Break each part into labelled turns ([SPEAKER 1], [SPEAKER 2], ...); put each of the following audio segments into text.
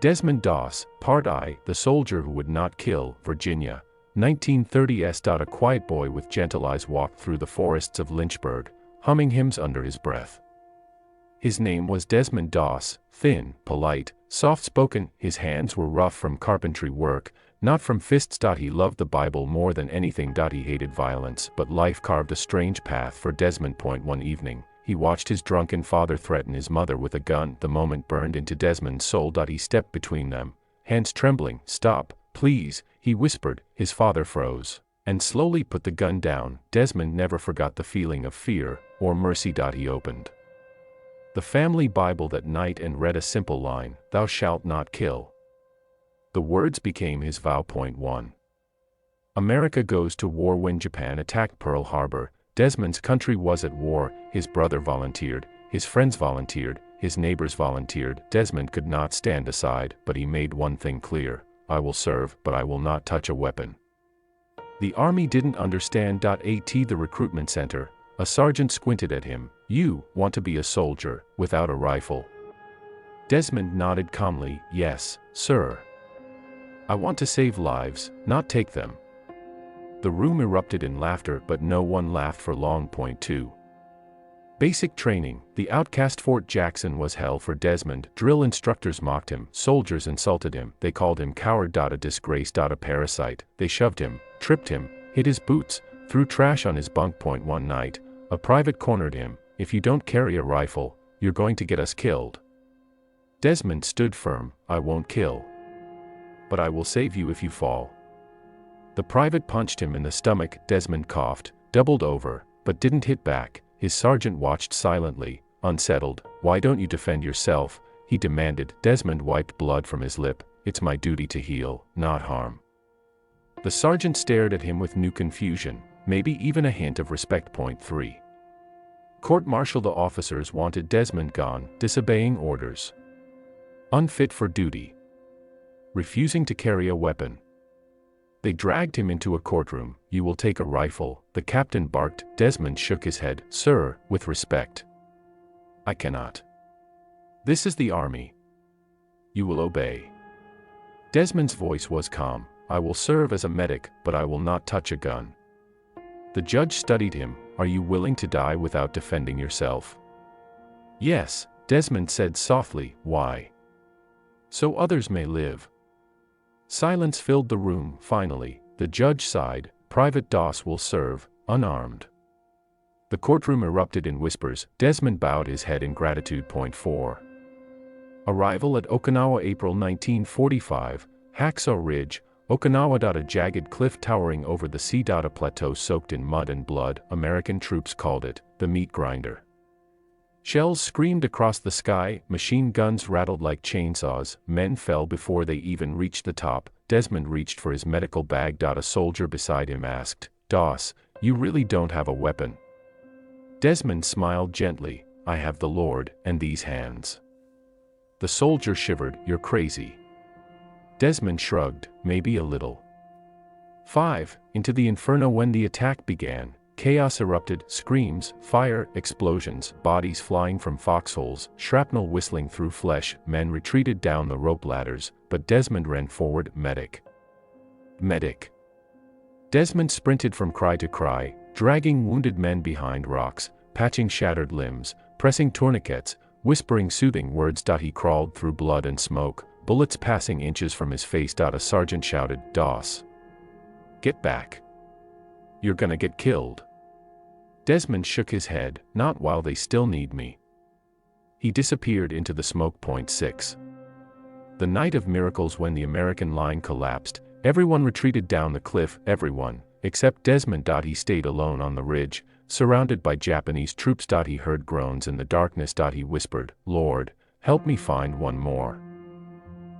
[SPEAKER 1] Desmond Doss, Part I, The Soldier Who Would Not Kill, Virginia, 1930s. A quiet boy with gentle eyes walked through the forests of Lynchburg, humming hymns under his breath. His name was Desmond Doss, thin, polite, soft-spoken. His hands were rough from carpentry work, not from fists. He loved the Bible more than anything. He hated violence, but life carved a strange path for Desmond. One evening, he watched his drunken father threaten his mother with a gun. The moment burned into Desmond's soul. He stepped between them, hands trembling. "Stop, please," he whispered. His father froze, and slowly put the gun down. Desmond never forgot the feeling of fear or mercy. He opened the family Bible that night and read a simple line, "Thou shalt not kill." The words became his vow. 1. America goes to war. When Japan attacked Pearl Harbor, Desmond's country was at war. His brother volunteered, his friends volunteered, his neighbors volunteered. Desmond could not stand aside, but he made one thing clear: I will serve, but I will not touch a weapon. The army didn't understand. At the recruitment center, a sergeant squinted at him. "You want to be a soldier, without a rifle?" Desmond nodded calmly. "Yes, sir. I want to save lives, not take them." The room erupted in laughter, but no one laughed for long. 2. Basic training. The outcast Fort Jackson was hell for Desmond. Drill instructors mocked him, soldiers insulted him, they called him coward. A disgrace. A parasite. They shoved him, tripped him, hit his boots, threw trash on his bunk. One night, a private cornered him. "If you don't carry a rifle, you're going to get us killed." Desmond stood firm. "I won't kill. But I will save you if you fall." The private punched him in the stomach. Desmond coughed, doubled over, but didn't hit back. His sergeant watched silently, unsettled. "Why don't you defend yourself?" he demanded. Desmond wiped blood from his lip. "It's my duty to heal, not harm." The sergeant stared at him with new confusion, maybe even a hint of respect. 3. Court-martial. The officers wanted Desmond gone, disobeying orders, unfit for duty, refusing to carry a weapon. They dragged him into a courtroom. "You will take a rifle," the captain barked. Desmond shook his head. "Sir, with respect, I cannot. This is the army. You will obey." Desmond's voice was calm. "I will serve as a medic, but I will not touch a gun." The judge studied him. "Are you willing to die without defending yourself?" "Yes," Desmond said softly. "Why?" "So others may live." Silence filled the room. Finally, the judge sighed. "Private Doss will serve, unarmed." The courtroom erupted in whispers. Desmond bowed his head in gratitude. 4. Arrival at Okinawa. April 1945, Hacksaw Ridge, Okinawa. A jagged cliff towering over the sea. A plateau soaked in mud and blood. American troops called it the meat grinder. Shells screamed across the sky, machine guns rattled like chainsaws, men fell before they even reached the top. Desmond reached for his medical bag. A soldier beside him asked, "Doss, you really don't have a weapon?" Desmond smiled gently. "I have the Lord, and these hands." The soldier shivered. "You're crazy." Desmond shrugged, "Maybe a little." 5. Into the inferno. When the attack began, chaos erupted. Screams, fire, explosions, bodies flying from foxholes, shrapnel whistling through flesh. Men retreated down the rope ladders, but Desmond ran forward. "Medic! Medic!" Desmond sprinted from cry to cry, dragging wounded men behind rocks, patching shattered limbs, pressing tourniquets, whispering soothing words. He crawled through blood and smoke, bullets passing inches from his face. A sergeant shouted, "Doss, get back. You're gonna get killed." Desmond shook his head. "Not while they still need me." He disappeared into the smoke. 6. The night of miracles. When the American line collapsed, everyone retreated down the cliff. Everyone, except Desmond. He stayed alone on the ridge, surrounded by Japanese troops. He heard groans in the darkness. He whispered, "Lord, help me find one more."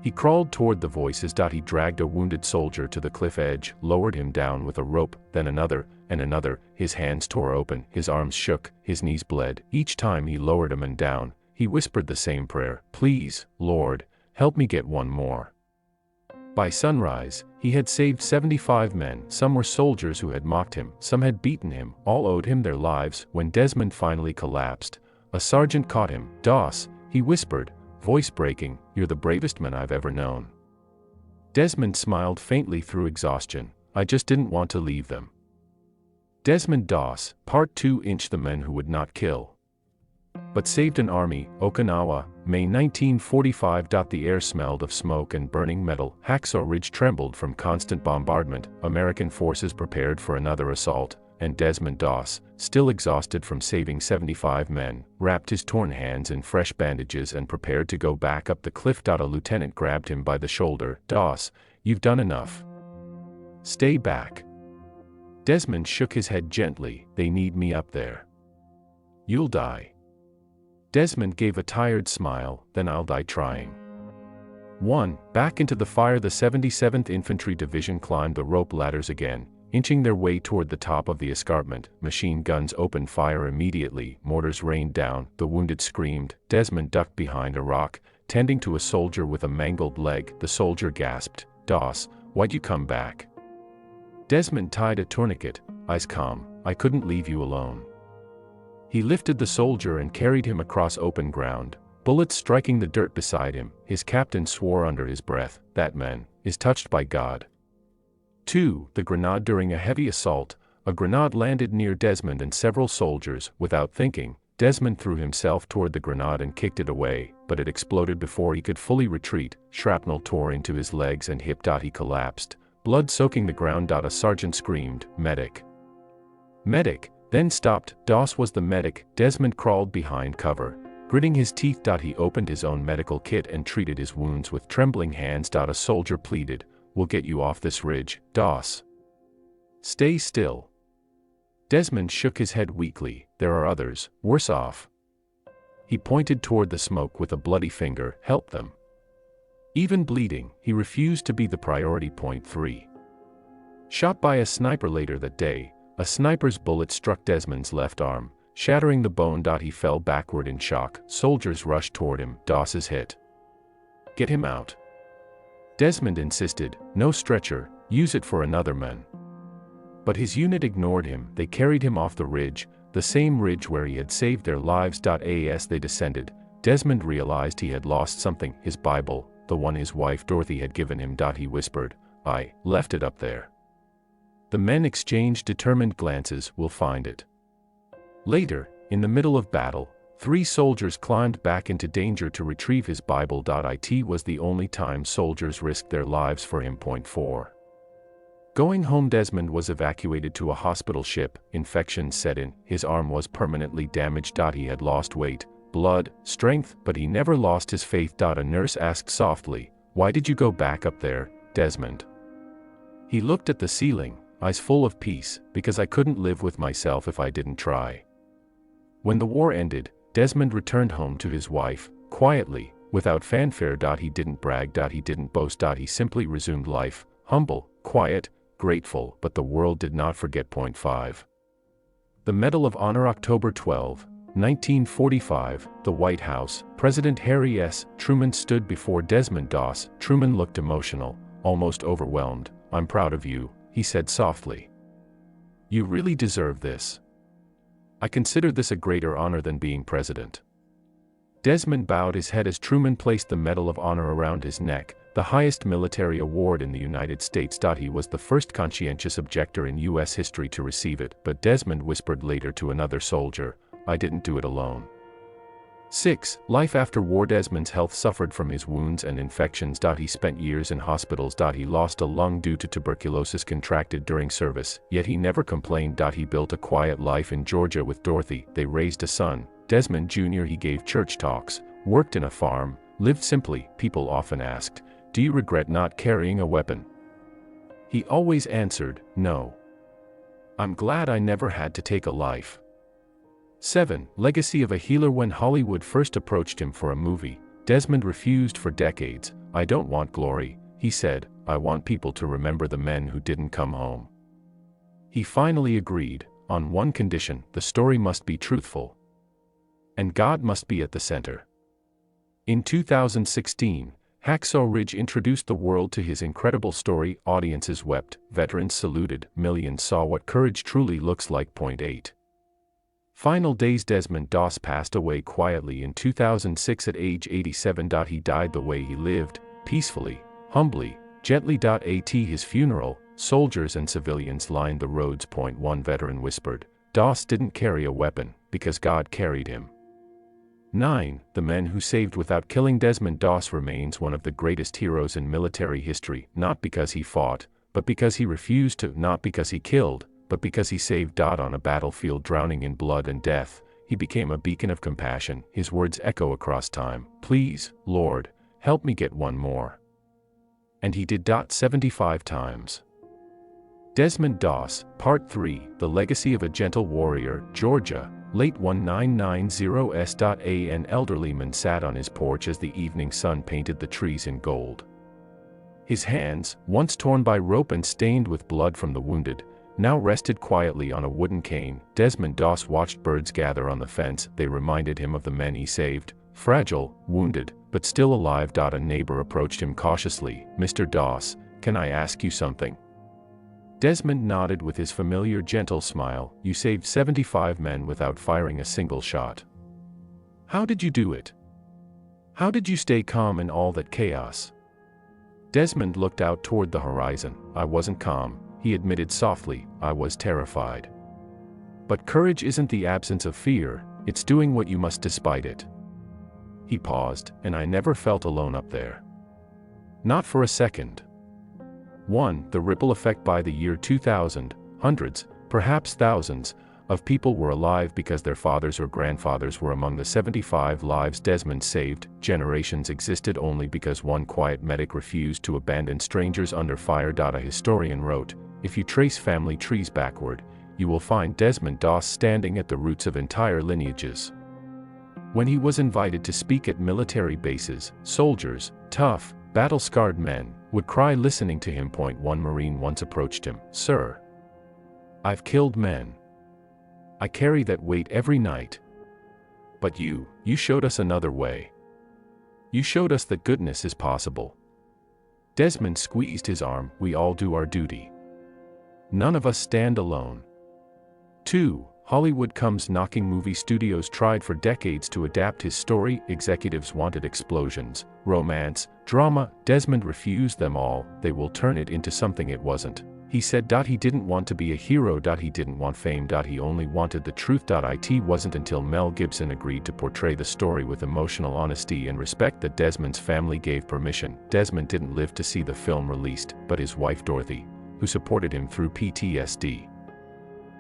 [SPEAKER 1] He crawled toward the voices. He dragged a wounded soldier to the cliff edge, lowered him down with a rope, then another, and another. His hands tore open, his arms shook, his knees bled. Each time he lowered him and down, he whispered the same prayer, "Please, Lord, help me get one more." By sunrise, he had saved 75 men. Some were soldiers who had mocked him, some had beaten him, all owed him their lives. When Desmond finally collapsed, a sergeant caught him. "Doss," he whispered, voice breaking, "You're the bravest man I've ever known." Desmond smiled faintly through exhaustion. "I just didn't want to leave them." Desmond Doss, Part 2. The Men Who Would Not Kill But Saved an Army, Okinawa, May 1945. The air smelled of smoke and burning metal. Hacksaw Ridge trembled from constant bombardment. American forces prepared for another assault, and Desmond Doss, still exhausted from saving 75 men, wrapped his torn hands in fresh bandages and prepared to go back up the cliff. A lieutenant grabbed him by the shoulder. "Doss, you've done enough. Stay back." Desmond shook his head gently. "They need me up there." "You'll die." Desmond gave a tired smile. "Then I'll die trying." 1. Back into the fire. The 77th Infantry Division climbed the rope ladders again, inching their way toward the top of the escarpment. Machine guns opened fire immediately. Mortars rained down. The wounded screamed. Desmond ducked behind a rock, tending to a soldier with a mangled leg. The soldier gasped. "Doss, why'd you come back?" Desmond tied a tourniquet. "Eyes calm. I couldn't leave you alone." He lifted the soldier and carried him across open ground, bullets striking the dirt beside him. His captain swore under his breath, "That man is touched by God." 2. The grenade. During a heavy assault, a grenade landed near Desmond and several soldiers. Without thinking, Desmond threw himself toward the grenade and kicked it away, but it exploded before he could fully retreat. Shrapnel tore into his legs and hip. He collapsed, blood soaking the ground. A sergeant screamed, "Medic! Medic!" then stopped. Doss was the medic. Desmond crawled behind cover, gritting his teeth. He opened his own medical kit and treated his wounds with trembling hands. A soldier pleaded, "We'll get you off this ridge, Doss. Stay still." Desmond shook his head weakly. "There are others, worse off." He pointed toward the smoke with a bloody finger. "Help them." Even bleeding, he refused to be the priority. 3. Shot by a sniper. Later that day, a sniper's bullet struck Desmond's left arm, shattering the bone. He fell backward in shock. Soldiers rushed toward him. "Doss is hit. Get him out." Desmond insisted, "No stretcher, use it for another man." But his unit ignored him. They carried him off the ridge, the same ridge where he had saved their lives. As they descended, Desmond realized he had lost something, his Bible, the one his wife Dorothy had given him. He whispered, "I left it up there." The men exchanged determined glances. "We'll find it." Later, in the middle of battle, 3 soldiers climbed back into danger to retrieve his Bible. It was the only time soldiers risked their lives for him. 4. Going home. Desmond was evacuated to a hospital ship. Infection set in. His arm was permanently damaged. He had lost weight, blood, strength, but he never lost his faith. A nurse asked softly, "Why did you go back up there, Desmond?" He looked at the ceiling, eyes full of peace. "Because I couldn't live with myself if I didn't try." When the war ended, Desmond returned home to his wife, quietly, without fanfare. He didn't brag. He didn't boast. He simply resumed life, humble, quiet, grateful. But the world did not forget. 5. The Medal of Honor. October 12, 1945, the White House. President Harry S. Truman stood before Desmond Doss. Truman looked emotional, almost overwhelmed. "I'm proud of you," he said softly. "You really deserve this. I consider this a greater honor than being president." Desmond bowed his head as Truman placed the Medal of Honor around his neck, the highest military award in the United States. He was the first conscientious objector in U.S. history to receive it. But Desmond whispered later to another soldier, "I didn't do it alone." 6. Life after war. Desmond's health suffered from his wounds and infections. He spent years in hospitals. He lost a lung due to tuberculosis contracted during service, yet he never complained. He built a quiet life in Georgia with Dorothy. They raised a son, Desmond Jr. He gave church talks, worked in a farm, lived simply. People often asked, "Do you regret not carrying a weapon?" He always answered, "No. I'm glad I never had to take a life." 7. Legacy of a healer. When Hollywood first approached him for a movie, Desmond refused for decades. "I don't want glory," he said, "I want people to remember the men who didn't come home." He finally agreed, on one condition: the story must be truthful. And God must be at the center. In 2016, Hacksaw Ridge introduced the world to his incredible story. Audiences wept, veterans saluted, millions saw what courage truly looks like. 8. Final days. Desmond Doss passed away quietly in 2006 at age 87. He died the way he lived, peacefully, humbly, gently. At his funeral, soldiers and civilians lined the roads. One veteran whispered, "Doss didn't carry a weapon, because God carried him." 9. The men who saved without killing. Desmond Doss remains one of the greatest heroes in military history, not because he fought, but because he refused to, not because he killed, but because he saved. On a battlefield drowning in blood and death, he became a beacon of compassion. His words echo across time, "Please, Lord, help me get one more." And he did. 75 times. Desmond Doss, Part 3, The Legacy of a Gentle Warrior, Georgia, late 1990s. An elderly man sat on his porch as the evening sun painted the trees in gold. His hands, once torn by rope and stained with blood from the wounded, now rested quietly on a wooden cane. Desmond Doss watched birds gather on the fence. They reminded him of the men he saved, fragile, wounded, but still alive. A neighbor approached him cautiously. "Mr. Doss, can I ask you something?" Desmond nodded with his familiar gentle smile. "You saved 75 men without firing a single shot. How did you do it? How did you stay calm in all that chaos?" Desmond looked out toward the horizon. "I wasn't calm," he admitted softly. "I was terrified. But courage isn't the absence of fear, it's doing what you must despite it." He paused, "And I never felt alone up there. Not for a second." 1. The ripple effect. By the year 2000, hundreds, perhaps thousands, of people were alive because their fathers or grandfathers were among the 75 lives Desmond saved. Generations existed only because one quiet medic refused to abandon strangers under fire. A historian wrote, "If you trace family trees backward, you will find Desmond Doss standing at the roots of entire lineages." When he was invited to speak at military bases, soldiers, tough, battle-scarred men, would cry listening to him. One Marine once approached him, "Sir, I've killed men. I carry that weight every night. But you showed us another way. You showed us that goodness is possible." Desmond squeezed his arm. "We all do our duty. None of us stand alone." 2. Hollywood comes knocking. Movie studios tried for decades to adapt his story. Executives wanted explosions, romance, drama. Desmond refused them all. "They will turn it into something it wasn't," he said. He didn't want to be a hero. He didn't want fame. He only wanted the truth. It wasn't until Mel Gibson agreed to portray the story with emotional honesty and respect that Desmond's family gave permission. Desmond didn't live to see the film released, but his wife Dorothy, who supported him through PTSD,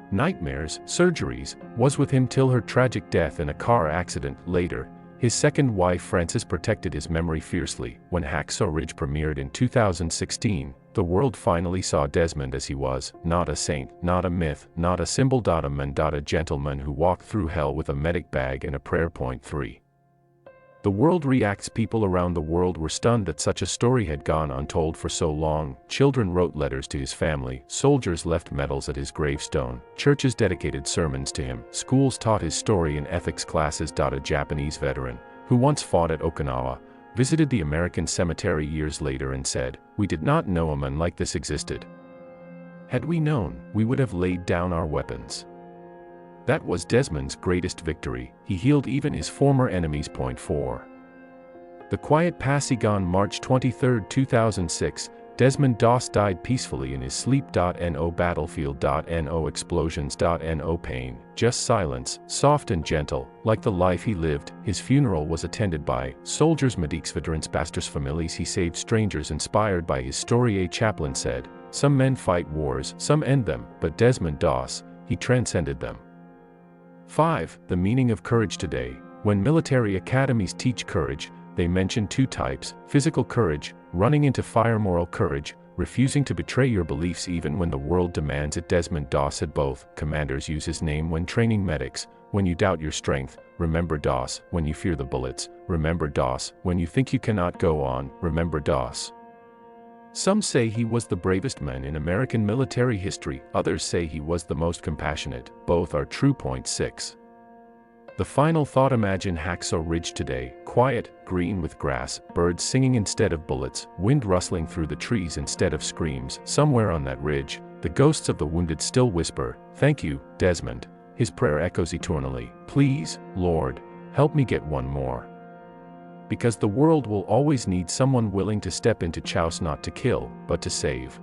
[SPEAKER 1] nightmares, surgeries, was with him till her tragic death in a car accident. Later, his second wife Frances protected his memory fiercely. When Hacksaw Ridge premiered in 2016, the world finally saw Desmond as he was, not a saint, not a myth, not a symbol. A man. A gentleman who walked through hell with a medic bag and a prayer. 3. The world reacts. People around the world were stunned that such a story had gone untold for so long. Children wrote letters to his family, soldiers left medals at his gravestone, churches dedicated sermons to him, schools taught his story in ethics classes. A Japanese veteran, who once fought at Okinawa, visited the American cemetery years later and said, "We did not know a man like this existed. Had we known, we would have laid down our weapons." That was Desmond's greatest victory. He healed even his former enemies. 4. The Quiet Passing. On March 23, 2006, Desmond Doss died peacefully in his sleep. No battlefield. No explosions. No pain, just silence, soft and gentle, like the life he lived. His funeral was attended by soldiers, medics, veterans, pastors, families. He saved strangers inspired by his story. A chaplain said, "Some men fight wars, some end them, but Desmond Doss, he transcended them." 5. The meaning of courage. Today, when military academies teach courage, they mention two types: physical courage, running into fire; moral courage, refusing to betray your beliefs even when the world demands it. Desmond Doss had both. Commanders use his name when training medics. When you doubt your strength, remember Doss. When you fear the bullets, remember Doss. When you think you cannot go on, remember Doss. Some say he was the bravest man in American military history, others say he was the most compassionate. Both are true. 6. The final thought. Imagine Hacksaw Ridge today, quiet, green with grass, birds singing instead of bullets, wind rustling through the trees instead of screams. Somewhere on that ridge, the ghosts of the wounded still whisper, "Thank you, Desmond." His prayer echoes eternally, "Please, Lord, help me get one more." Because the world will always need someone willing to step into chows not to kill, but to save.